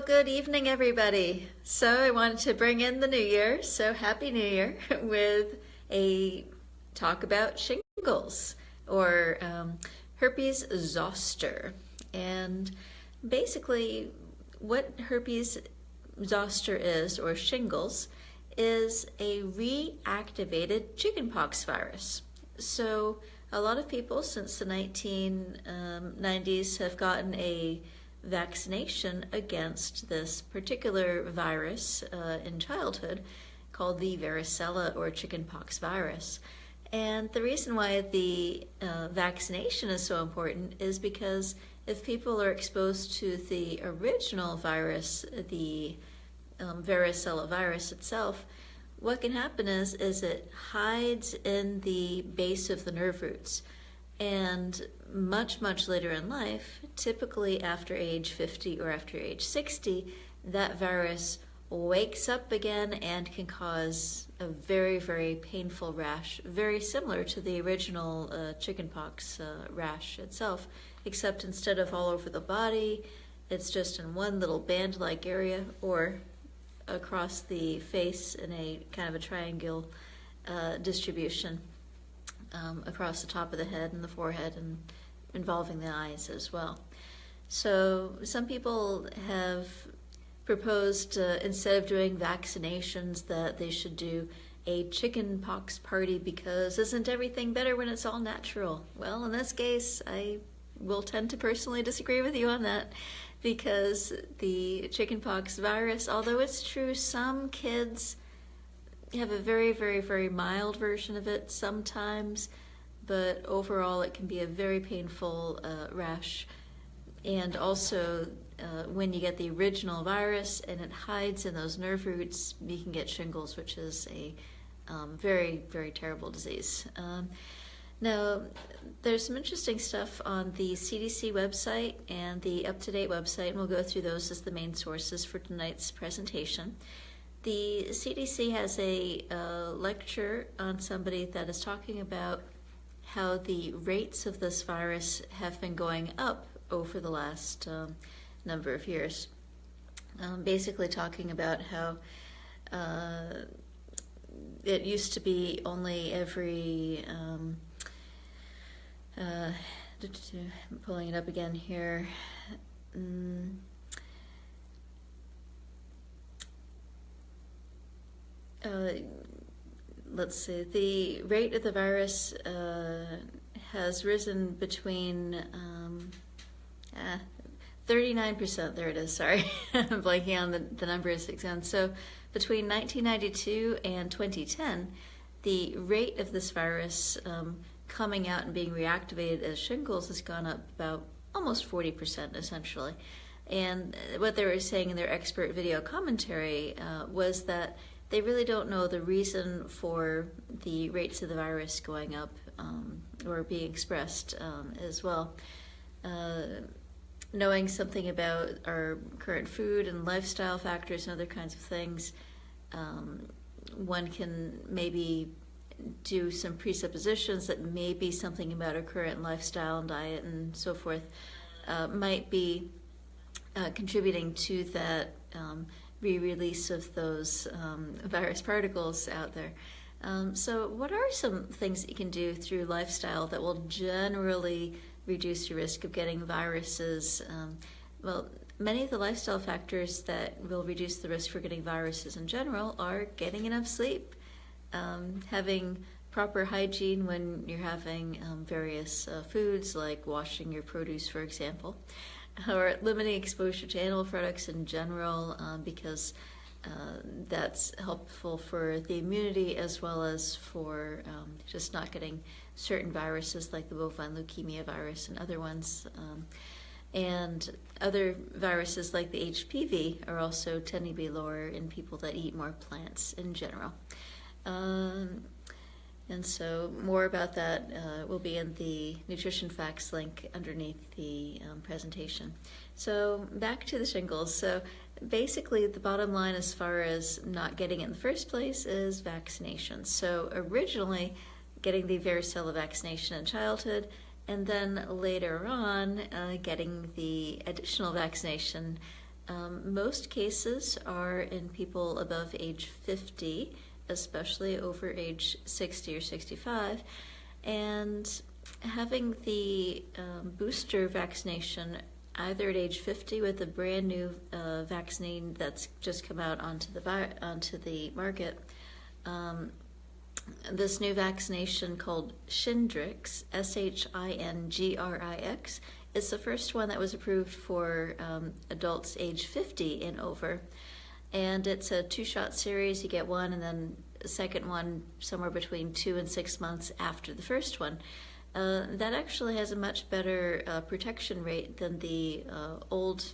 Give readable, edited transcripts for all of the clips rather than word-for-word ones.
Good evening, everybody. So I wanted to bring in the new year, so Happy New Year, with a talk about shingles or herpes zoster. And basically, what herpes zoster is, or shingles, is a reactivated chickenpox virus. So a lot of people since the 1990s have gotten a vaccination against this particular virus in childhood called the varicella or chickenpox virus. And the reason why the vaccination is so important is because if people are exposed to the original virus, the varicella virus itself, what can happen is it hides in the base of the nerve roots. And much later in life, typically after age 50 or after age 60, that virus wakes up again and can cause a very painful rash, very similar to the original chickenpox rash itself, except instead of all over the body, it's just in one little band-like area or across the face in a kind of a triangle distribution. Across the top of the head and the forehead and involving the eyes as well. So some people have proposed instead of doing vaccinations that they should do a chickenpox party because isn't everything better when it's all natural? Well, in this case, I will tend to personally disagree with you on that because the chickenpox virus, although it's true some kids have a very mild version of it sometimes, but overall it can be a very painful rash. And also when you get the original virus and it hides in those nerve roots, you can get shingles, which is a very terrible disease. Now, there's some interesting stuff on the CDC website and the up-to-date website, and we'll go through those as the main sources for tonight's presentation. The CDC has a lecture on somebody that is talking about how the rates of this virus have been going up over the last number of years. Basically talking about how it used to be only every, I'm pulling it up again here, let's see, the rate of the virus has risen between 39%, there it is, sorry, I'm blanking on the numbers again. So between 1992 and 2010, the rate of this virus coming out and being reactivated as shingles has gone up about almost 40% essentially. And what they were saying in their expert video commentary was that they really don't know the reason for the rates of the virus going up or being expressed as well. Knowing something about our current food and lifestyle factors and other kinds of things, one can maybe do some presuppositions that maybe something about our current lifestyle and diet and so forth might be contributing to that re-release of those virus particles out there. So what are some things that you can do through lifestyle that will generally reduce your risk of getting viruses? Well, many of the lifestyle factors that will reduce the risk for getting viruses in general are getting enough sleep, having proper hygiene when you're having various foods, like washing your produce, for example, or limiting exposure to animal products in general, because that's helpful for the immunity as well as for just not getting certain viruses like the bovine leukemia virus and other ones. And other viruses like the HPV are also tend to be lower in people that eat more plants in general. And so more about that will be in the nutrition facts link underneath the presentation. So back to the shingles. So basically the bottom line as far as not getting it in the first place is vaccination. So originally getting the varicella vaccination in childhood, and then later on getting the additional vaccination Most cases are in people above age 50, especially over age 60 or 65, and having the booster vaccination either at age 50 with a brand new vaccine that's just come out onto the market. This new vaccination called Shingrix, Shingrix, is the first one that was approved for adults age 50 and over. And it's a 2-shot series. You get one and then a second one somewhere between 2 and 6 months after the first one. That actually has a much better protection rate than the old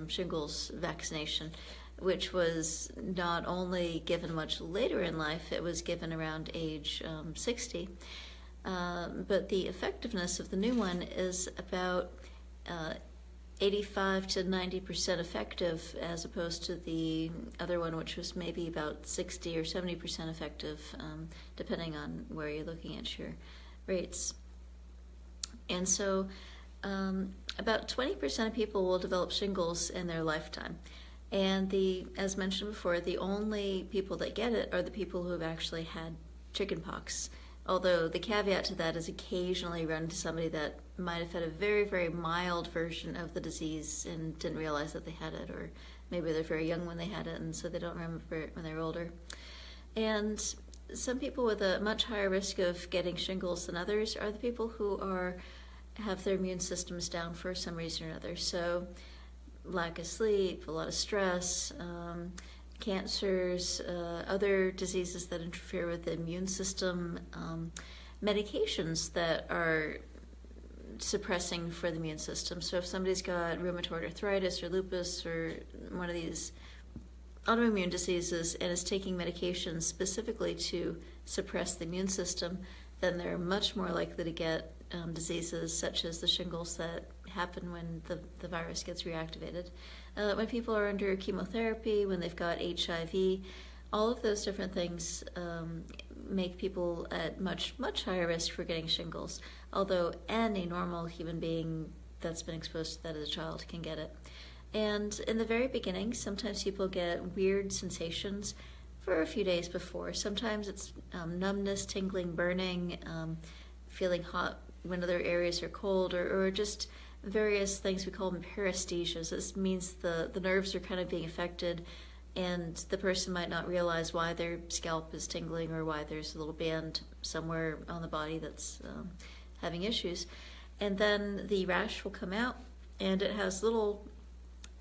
shingles vaccination, which was not only given much later in life, it was given around age 60. But the effectiveness of the new one is about 85 to 90% effective, as opposed to the other one, which was maybe about 60 or 70% effective, depending on where you're looking at your rates. And so about 20% of people will develop shingles in their lifetime. And as mentioned before, the only people that get it are the people who have actually had chickenpox. Although the caveat to that is occasionally run into somebody that might have had a very, very mild version of the disease and didn't realize that they had it, or maybe they're very young when they had it and so they don't remember it when they're older. And some people with a much higher risk of getting shingles than others are the people who have their immune systems down for some reason or another. So lack of sleep, a lot of stress, cancers, other diseases that interfere with the immune system, medications that are suppressing for the immune system. So if somebody's got rheumatoid arthritis or lupus or one of these autoimmune diseases and is taking medications specifically to suppress the immune system, then they're much more likely to get diseases such as the shingles that happen when the virus gets reactivated. When people are under chemotherapy, when they've got HIV, all of those different things make people at much, much higher risk for getting shingles, although any normal human being that's been exposed to that as a child can get it. And in the very beginning, sometimes people get weird sensations for a few days before. Sometimes it's numbness, tingling, burning, feeling hot when other areas are cold, or just various things. We call them paresthesias. This means the nerves are kind of being affected, and the person might not realize why their scalp is tingling or why there's a little band somewhere on the body that's having issues. And then the rash will come out, and it has little,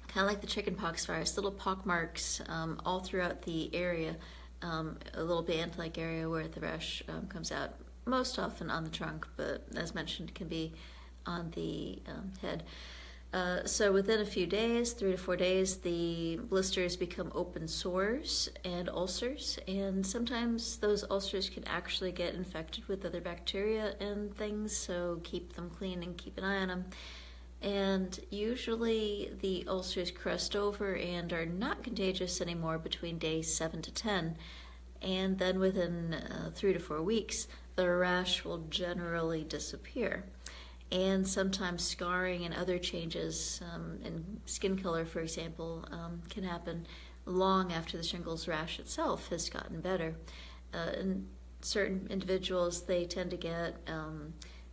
kind of like the chickenpox virus, little pock marks all throughout the area, a little band-like area where the rash comes out, most often on the trunk, but as mentioned, it can be on the head. So within a few days, 3 to 4 days, the blisters become open sores and ulcers, and sometimes those ulcers can actually get infected with other bacteria and things, so keep them clean and keep an eye on them. And usually the ulcers crust over and are not contagious anymore between days 7 to 10, and then within 3 to 4 weeks, the rash will generally disappear. And sometimes scarring and other changes in skin color, for example, can happen long after the shingles rash itself has gotten better. In certain individuals, they tend to get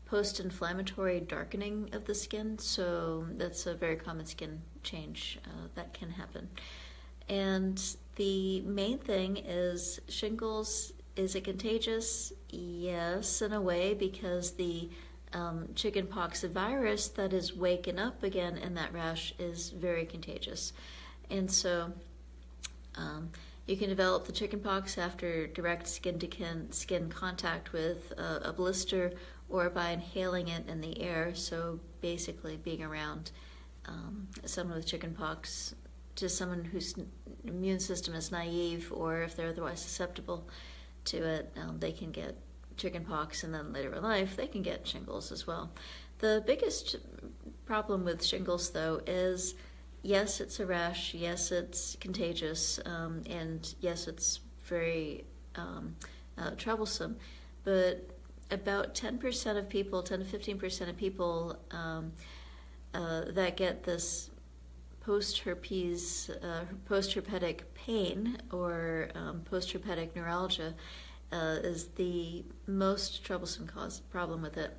post-inflammatory darkening of the skin, so that's a very common skin change that can happen. And the main thing is shingles, is it contagious? Yes, in a way, because the chickenpox virus that is waking up again in that rash is very contagious. And so you can develop the chickenpox after direct skin-to-skin contact with a blister or by inhaling it in the air, so basically being around someone with chickenpox, to someone whose immune system is naive, or if they're otherwise susceptible to it, they can get chickenpox, and then later in life they can get shingles as well. The biggest problem with shingles, though, is yes, it's a rash, yes, it's contagious, and yes, it's very troublesome, but about 10% of people, 10 to 15% of people that get this post-herpetic pain or post-herpetic neuralgia is the most troublesome problem with it.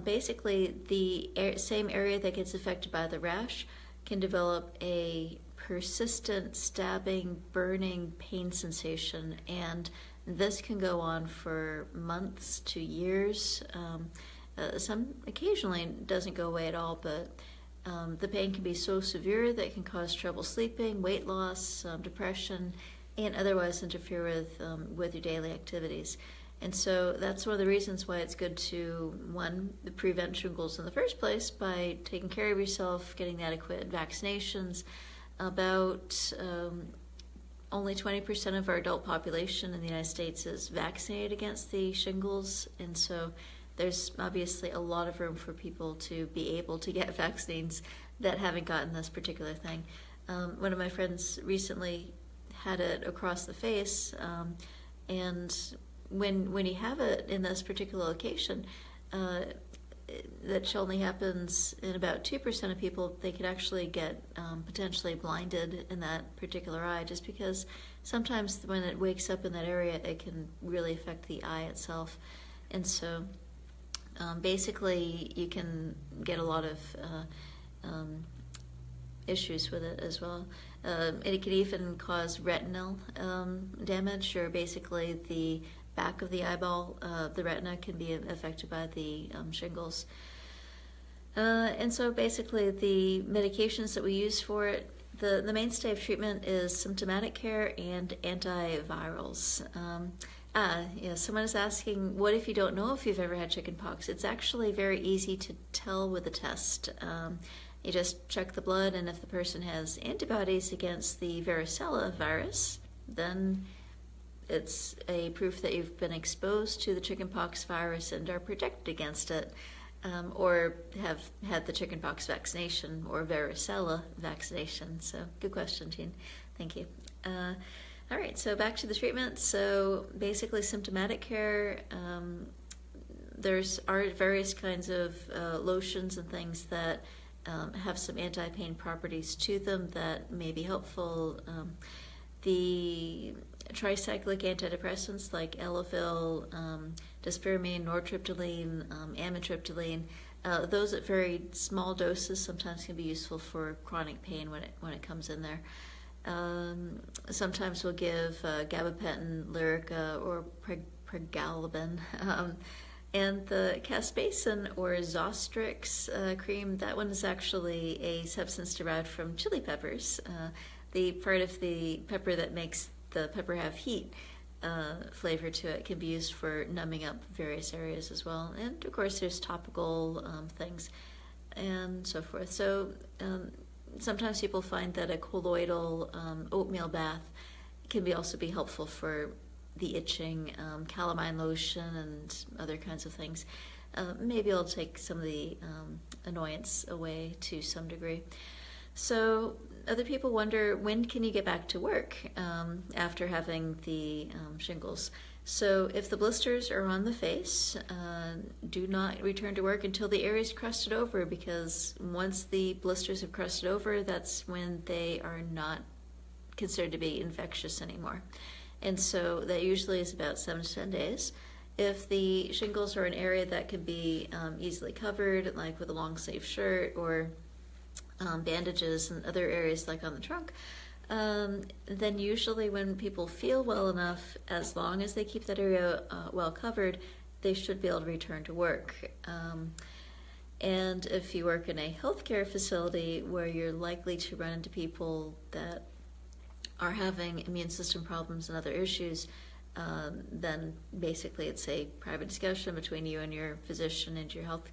Basically, the same area that gets affected by the rash can develop a persistent stabbing, burning pain sensation, and this can go on for months to years. Some occasionally doesn't go away at all, but the pain can be so severe that it can cause trouble sleeping, weight loss, depression, and otherwise interfere with your daily activities. And so that's one of the reasons why it's good to, one, prevent shingles in the first place by taking care of yourself, getting adequate vaccinations. About only 20% of our adult population in the United States is vaccinated against the shingles, and so there's obviously a lot of room for people to be able to get vaccines that haven't gotten this particular thing. One of my friends recently had it across the face, and when you have it in this particular location, that only happens in about 2% of people. They could actually get potentially blinded in that particular eye, just because sometimes when it wakes up in that area, it can really affect the eye itself. And so basically you can get a lot of issues with it as well. It can even cause retinal damage, or basically the back of the eyeball, the retina can be affected by the shingles. And so basically the medications that we use for it, the mainstay of treatment is symptomatic care and antivirals. Someone is asking, what if you don't know if you've ever had chickenpox? It's actually very easy to tell with a test. You just check the blood, and if the person has antibodies against the varicella virus, then it's a proof that you've been exposed to the chickenpox virus and are protected against it, or have had the chickenpox vaccination or varicella vaccination. So good question, Jean. Thank you. All right, so back to the treatment. So basically symptomatic care, there's various kinds of lotions and things that have some anti-pain properties to them that may be helpful. The tricyclic antidepressants like Elavil, desperamine, nortriptyline, amitriptyline, those at very small doses sometimes can be useful for chronic pain when it comes in there. Sometimes we'll give gabapentin, Lyrica, or pregabalin. And the caspacin or Zostrix cream, that one is actually a substance derived from chili peppers. The part of the pepper that makes the pepper have heat flavor to it can be used for numbing up various areas as well. And of course there's topical things and so forth. So sometimes people find that a colloidal oatmeal bath can also be helpful for the itching, calamine lotion and other kinds of things. Maybe it'll take some of the annoyance away to some degree. So other people wonder, when can you get back to work after having the shingles? So if the blisters are on the face, do not return to work until the area is crusted over, because once the blisters have crusted over, that's when they are not considered to be infectious anymore. And so that usually is about 7 to 10 days. If the shingles are an area that can be easily covered, like with a long sleeve shirt or bandages and other areas like on the trunk, then usually when people feel well enough, as long as they keep that area well covered, they should be able to return to work. And if you work in a healthcare facility where you're likely to run into people that are having immune system problems and other issues, then basically it's a private discussion between you and your physician and your health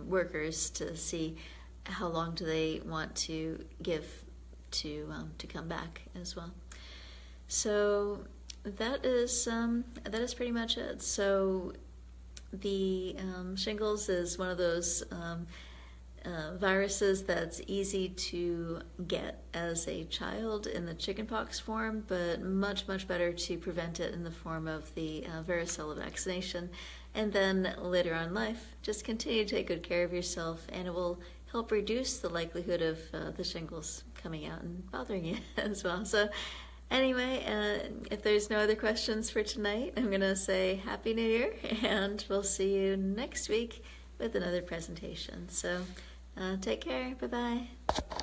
workers to see how long do they want to give to come back as well. So that is pretty much it. So the shingles is one of those viruses that's easy to get as a child in the chickenpox form, but much better to prevent it in the form of the varicella vaccination. And then later on in life, just continue to take good care of yourself, and it will help reduce the likelihood of the shingles coming out and bothering you as well. So anyway, if there's no other questions for tonight, I'm going to say Happy New Year, and we'll see you next week with another presentation. So take care. Bye-bye.